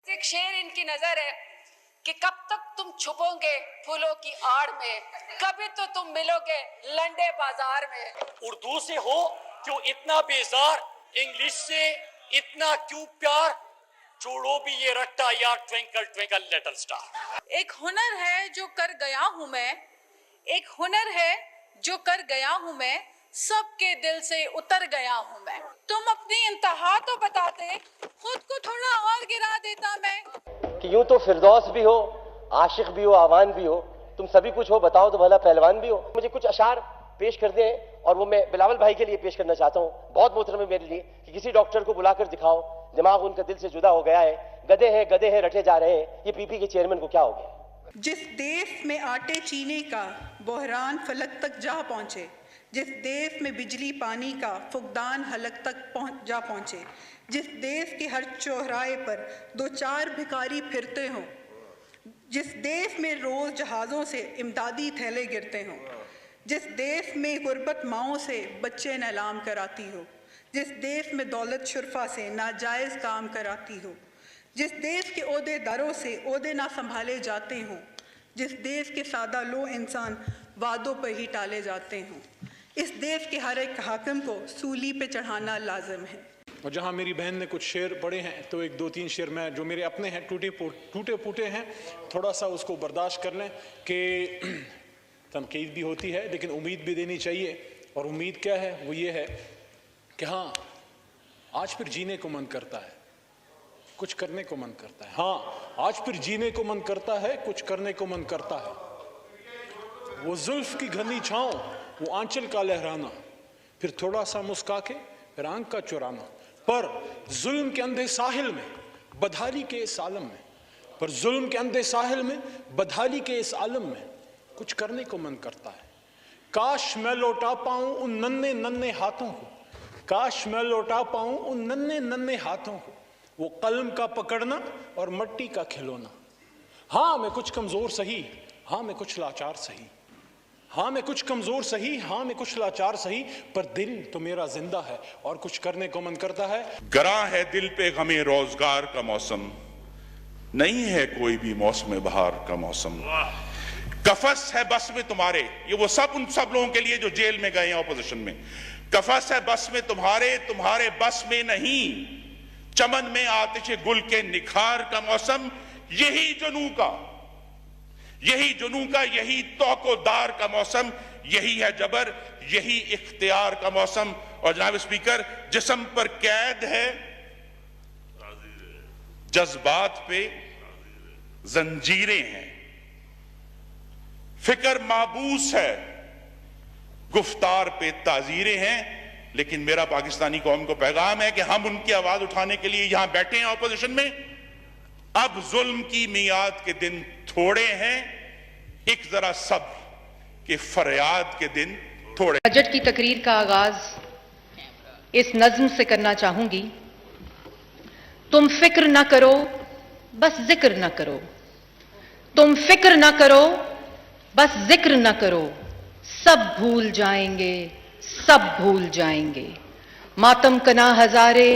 एक शेर इनकी नजर है कि कब तक तुम छुपोगे फूलों की आड़ में, कभी तो तुम मिलोगे लंडे बाजार में। उर्दू से हो क्यों इतना बेजार, इंग्लिश से इतना क्यों प्यार, छोड़ो भी ये रट्टा यार, ट्विंकल ट्विंकल लिटिल स्टार। एक हुनर है जो कर गया हूं मैं, एक हुनर है जो कर गया हूं मैं, सबके दिल से उतर गया हूं मैं। तुम अपनी इंतहा तो बताते, खुद को थोड़ा और गिरा देता मैं। कि यूं तो फिरदौस भी हो, आशिक भी हो, आवान भी हो, तुम सभी कुछ हो, बताओ तो भला पहलवान भी हो। मुझे कुछ अशार पेश कर दें और वो मैं बिलावल भाई के लिए पेश करना चाहता हूँ। बहुत मोहतरम है मेरे लिए कि किसी डॉक्टर को बुलाकर दिखाओ, दिमाग उनका दिल से जुदा हो गया है, गधे हैं रटे जा रहे हैं, ये पीपी के चेयरमैन को क्या हो गया। जिस देश में आटे चीनी का बहरान फलक तक जा पहुंचे, जिस देश में बिजली पानी का फुकदान हलक तक जा पहुंचे, जिस देश के हर चौराहे पर दो चार भिखारी फिरते हों, जिस देश में रोज जहाज़ों से इमदादी थैले गिरते हों, जिस देश में गुर्बत माओं से बच्चे नीलाम कराती हो, जिस देश में दौलत शुरफा से नाजायज़ काम कराती हो, जिस देश के ओहदेदारों से ओहदे ना संभाले जाते हों, जिस देश के सादा लो इंसान वादों पर ही टाले जाते हों, इस देश के हर एक हाकिम को सूली पे चढ़ाना लाजिम है। और जहाँ मेरी बहन ने कुछ शेर पढ़े हैं तो एक दो तीन शेर मैं जो मेरे अपने हैं टूटे फूटे हैं, थोड़ा सा उसको बर्दाश्त कर लें कि तनकीद भी होती है लेकिन उम्मीद भी देनी चाहिए। और उम्मीद क्या है, वो ये है कि हाँ आज फिर जीने को मन करता है, कुछ करने को मन करता है। हाँ आज फिर जीने को मन करता है, कुछ करने को मन करता है। वो जुल्फ की घनी छाँव, वो आंचल का लहराना, फिर थोड़ा सा मुस्का के फिर आंख का चुराना। पर जुल्म के अंधे साहिल में बदहाली के इस आलम में, पर जुल्म के अंधे साहिल में बदहाली के इस आलम में कुछ करने को मन करता है। काश मैं लौटा पाऊं उन नन्हे नन्हे हाथों को, काश मैं लौटा पाऊं उन नन्हे नन्हे हाथों को, वो कलम का पकड़ना और मट्टी का खिलौना। हाँ मैं कुछ कमजोर सही, हाँ मैं कुछ लाचार सही, हाँ मैं कुछ कमजोर सही, हाँ मैं कुछ लाचार सही, पर दिल तो मेरा जिंदा है और कुछ करने को मन करता है। गरा है दिल पे गमे रोजगार का मौसम, नहीं है कोई भी मौसम बहार का मौसम। कफस है बस में तुम्हारे, ये वो सब उन सब लोगों के लिए जो जेल में गए हैं ऑपोजिशन में। कफस है बस में तुम्हारे, तुम्हारे बस में नहीं, चमन में आतिश गुल के निखार का मौसम। यही जुनू का यही तौकोदार का मौसम, यही है जबर, यही इख्तियार का मौसम। और जनाब स्पीकर, जिस्म पर कैद है, जज्बात पे जंजीरें हैं, फिक्र माबूस है, गुफ्तार पे ताजीरें हैं। लेकिन मेरा पाकिस्तानी कौम को पैगाम है कि हम उनकी आवाज उठाने के लिए यहां बैठे हैं ऑपोजिशन में। अब जुल्म की मियाद के दिन थोड़े हैं, एक जरा सब्र के फरियाद के दिन थोड़े। बजट की तकरीर का आगाज इस नज्म से करना चाहूंगी। तुम फिक्र न करो बस जिक्र न करो, तुम फिक्र न करो बस जिक्र न करो, सब भूल जाएंगे सब भूल जाएंगे। मातम कना हजारे,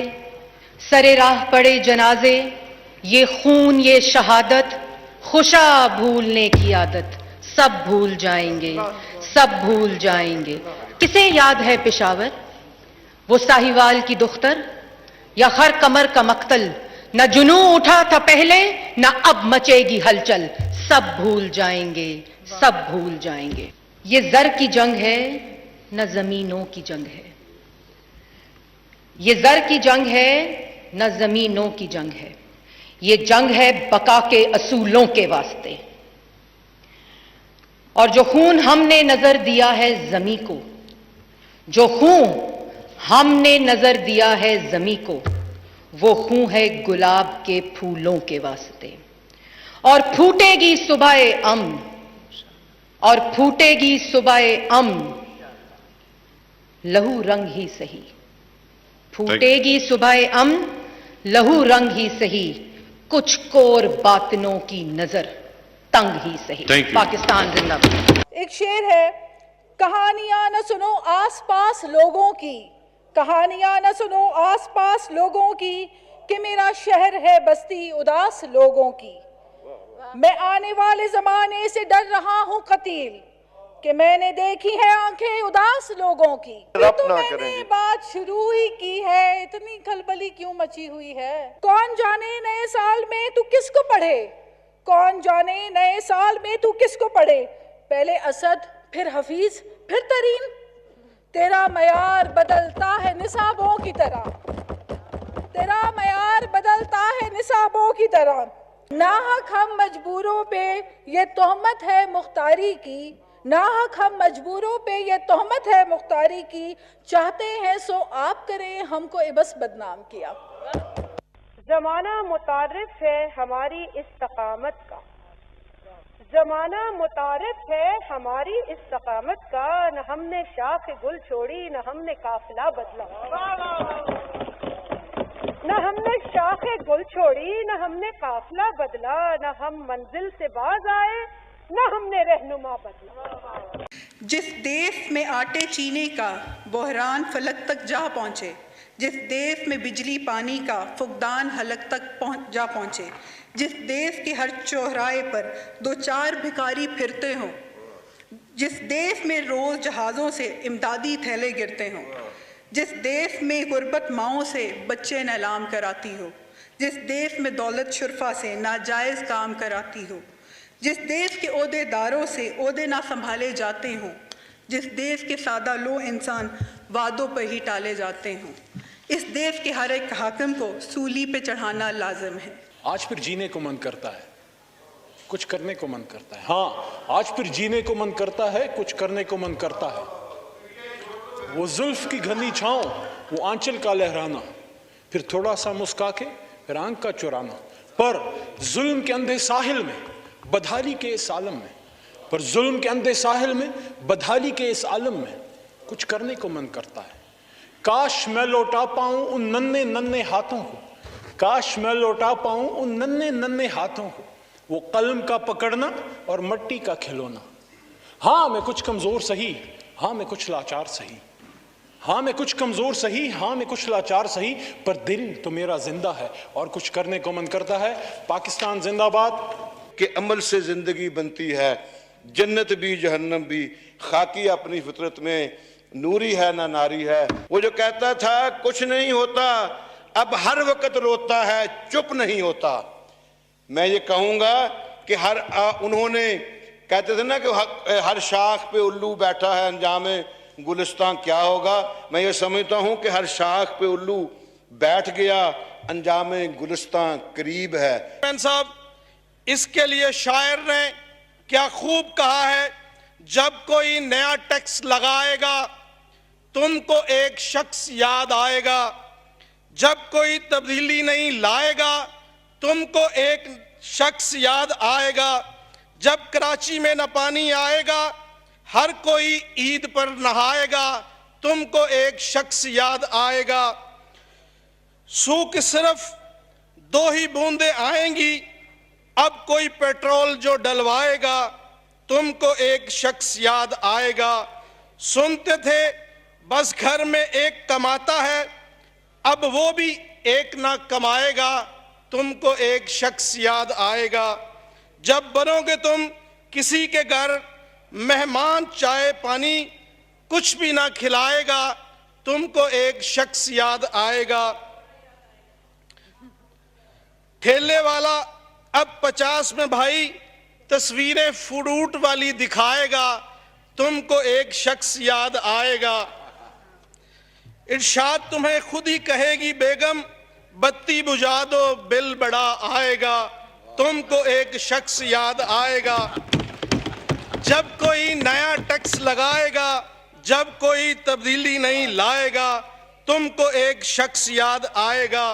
सरे राह पड़े जनाजे, ये खून ये शहादत, खुशा भूलने की आदत, सब भूल जाएंगे सब भूल जाएंगे। किसे याद है पेशावर, वो साहिवाल की दुख्तर, या हर कमर का मक्तल, न जुनू उठा था पहले न अब मचेगी हलचल, सब भूल जाएंगे सब भूल जाएंगे। ये जर की जंग है न जमीनों की जंग है, ये जर की जंग है न जमीनों की जंग है, ये जंग है बका के असूलों के वास्ते। और जो खून हमने नजर दिया है जमी को, जो खून हमने नजर दिया है जमी को, वो खून है गुलाब के फूलों के वास्ते। और फूटेगी सुबह अमन, और फूटेगी सुबह अमन, लहू रंग ही सही, फूटेगी सुबह अमन लहू रंग ही सही, कुछ कोर बातनों की नजर तंग ही सही। पाकिस्तान जिंदाबाद। एक शेर है, कहानियां न सुनो आसपास लोगों की, कहानियां न सुनो आसपास लोगों की, कि मेरा शहर है बस्ती उदास लोगों की। मैं आने वाले जमाने से डर रहा हूँ कतील, कि मैंने देखी है आंखें उदास लोगों की। तो मैंने बात शुरू ही की है, इतनी खलबली क्यों मची हुई है? कौन जाने नए साल में तू किसको पढ़े, कौन जाने नए साल में तू किसको पढ़े। पहले असद, फिर हफीज, फिर तरीन। तेरा मयार बदलता है निसाबों की तरह, तेरा मयार बदलता है निसाबों की तरह। नाहक हम मजबूरों पे ये तोहमत है मुख्तारी की, नाहक हम मजबूरों पे ये तोहमत है मुख्तारी की। चाहते हैं सो आप करें, हमको इबस बदनाम किया। जमाना मुतारिफ है हमारी इस्तकामत का, जमाना मुतारिफ है हमारी इस्तकामत का। न हमने शाख गुल छोड़ी, न हमने काफिला बदला। न हमने शाख गुल छोड़ी, न हमने काफिला बदला। न हम मंजिल से बाज आए, न हमने रहनुमा बदला। जिस देश में आटे चीनी का बहरान फलक तक जा पहुँचे, जिस देश में बिजली पानी का फुकदान हलक तक जा पहुँचे, जिस देश के हर चौराहे पर दो चार भिखारी फिरते हों, जिस देश में रोज़ जहाज़ों से इमदादी थैले गिरते हों, जिस देश में गुर्बत माओं से बच्चे नीलाम कराती हो, जिस देश में दौलत शुरफा से नाजायज़ काम कराती हो, जिस देश के ओहदेदारों से ओहदे ना संभाले जाते हों, जिस देश के सादा लो इंसान वादों पर ही टाले जाते हों, इस देश के हर एक हाकिम को सूली पे चढ़ाना लाजिम है। आज फिर जीने को मन करता है, कुछ करने को मन करता है। हाँ, आज फिर जीने को मन करता है, कुछ करने को मन करता है। वो जुल्फ की घनी छांव, वो आंचल का लहराना, फिर थोड़ा सा मुस्का के फिर आंख का चुराना। पर जुल्म के अंधे साहिल में, बदहाली के इस आलम में, पर जुल्म के अंधे साहिल में, बदहाली के इस आलम में कुछ करने को मन करता है। काश मैं लौटा पाऊं उन नन्हे नन्हे हाथों को, काश मैं लौटा पाऊं उन नन्हे नन्हे हाथों को, वो कलम का पकड़ना और मट्टी का खिलौना। हाँ मैं कुछ कमजोर सही, हाँ मैं कुछ लाचार सही, हाँ मैं कुछ कमजोर सही, हाँ मैं कुछ लाचार सही, पर दिल तो मेरा जिंदा है और कुछ करने को मन करता है। पाकिस्तान जिंदाबाद। के अमल से जिंदगी बनती है, जन्नत भी जहन्नम भी, खाकी अपनी फितरत में नूरी है ना नारी है। वो जो कहता था कुछ नहीं होता, अब हर वक्त रोता है, चुप नहीं होता। मैं ये कहूँगा कि उन्होंने कहते थे ना कि हर शाख पे उल्लू बैठा है, अंजाम गुलिस्तान क्या होगा। मैं ये समझता हूँ कि हर शाख पे उल्लू बैठ गया, अंजाम गुलिस्तान करीब है। साहब, इसके लिए शायर ने क्या खूब कहा है, जब कोई नया टैक्स लगाएगा तुमको एक शख्स याद आएगा, जब कोई तब्दीली नहीं लाएगा तुमको एक शख्स याद आएगा, जब कराची में न पानी आएगा हर कोई ईद पर नहाएगा, तुमको एक शख्स याद आएगा। सूख सिर्फ दो ही बूंदे आएंगी, अब कोई पेट्रोल जो डलवाएगा तुमको एक शख्स याद आएगा। सुनते थे बस घर में एक कमाता है, अब वो भी एक ना कमाएगा, तुमको एक शख्स याद आएगा। जब बनोगे तुम किसी के घर मेहमान, चाय पानी कुछ भी ना खिलाएगा, तुमको एक शख्स याद आएगा। ठेले वाला अब 50 में भाई तस्वीरें फ्रूट वाली दिखाएगा, तुमको एक शख्स याद आएगा। इरशाद तुम्हें खुद ही कहेगी बेगम, बत्ती बुझा दो बिल बड़ा आएगा, तुमको एक शख्स याद आएगा। जब कोई नया टैक्स लगाएगा, जब कोई तब्दीली नहीं लाएगा, तुमको एक शख्स याद आएगा।